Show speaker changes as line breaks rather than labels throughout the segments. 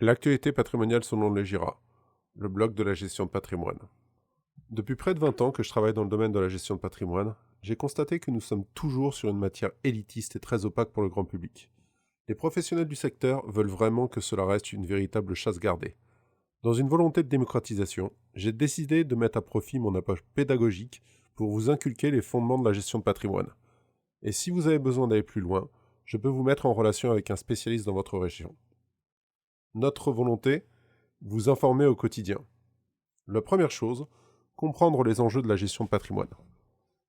L'actualité patrimoniale selon les GIRA, le blog de la gestion de patrimoine. Depuis près de 20 ans que je travaille dans le domaine de la gestion de patrimoine, j'ai constaté que nous sommes toujours sur une matière élitiste et très opaque pour le grand public. Les professionnels du secteur veulent vraiment que cela reste une véritable chasse gardée. Dans une volonté de démocratisation, j'ai décidé de mettre à profit mon approche pédagogique pour vous inculquer les fondements de la gestion de patrimoine. Et si vous avez besoin d'aller plus loin, je peux vous mettre en relation avec un spécialiste dans votre région. Notre volonté, vous informer au quotidien. La première chose, comprendre les enjeux de la gestion de patrimoine.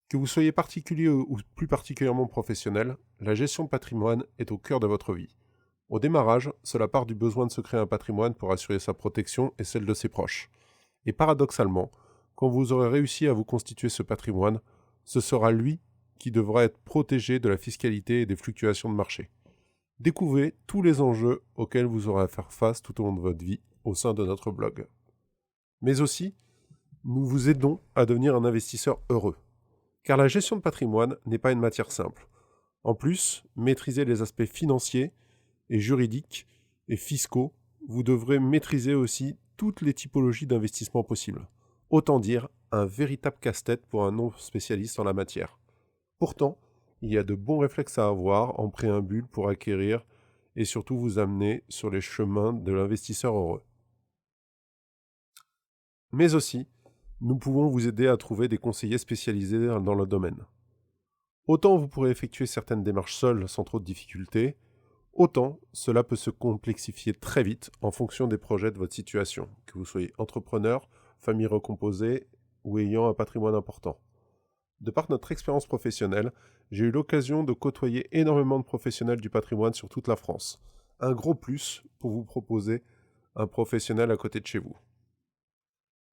Que vous soyez particulier ou plus particulièrement professionnel, la gestion de patrimoine est au cœur de votre vie. Au démarrage, cela part du besoin de se créer un patrimoine pour assurer sa protection et celle de ses proches. Et paradoxalement, quand vous aurez réussi à vous constituer ce patrimoine, ce sera lui qui devra être protégé de la fiscalité et des fluctuations de marché. Découvrez tous les enjeux auxquels vous aurez à faire face tout au long de votre vie au sein de notre blog. Mais aussi, nous vous aidons à devenir un investisseur heureux. Car la gestion de patrimoine n'est pas une matière simple. En plus, maîtriser les aspects financiers et juridiques et fiscaux, vous devrez maîtriser aussi toutes les typologies d'investissement possibles. Autant dire, un véritable casse-tête pour un non-spécialiste en la matière. Pourtant, il y a de bons réflexes à avoir en préambule pour acquérir et surtout vous amener sur les chemins de l'investisseur heureux. Mais aussi, nous pouvons vous aider à trouver des conseillers spécialisés dans le domaine. Autant vous pourrez effectuer certaines démarches seules sans trop de difficultés, autant cela peut se complexifier très vite en fonction des projets de votre situation, que vous soyez entrepreneur, famille recomposée ou ayant un patrimoine important. De par notre expérience professionnelle, j'ai eu l'occasion de côtoyer énormément de professionnels du patrimoine sur toute la France. Un gros plus pour vous proposer un professionnel à côté de chez vous.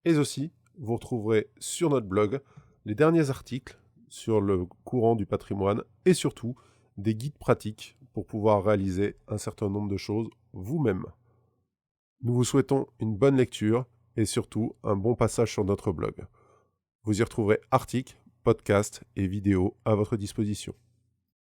Et aussi, vous retrouverez sur notre blog les derniers articles sur le courant du patrimoine et surtout des guides pratiques pour pouvoir réaliser un certain nombre de choses vous-même. Nous vous souhaitons une bonne lecture et surtout un bon passage sur notre blog. Vous y retrouverez articles, podcasts et vidéos à votre disposition.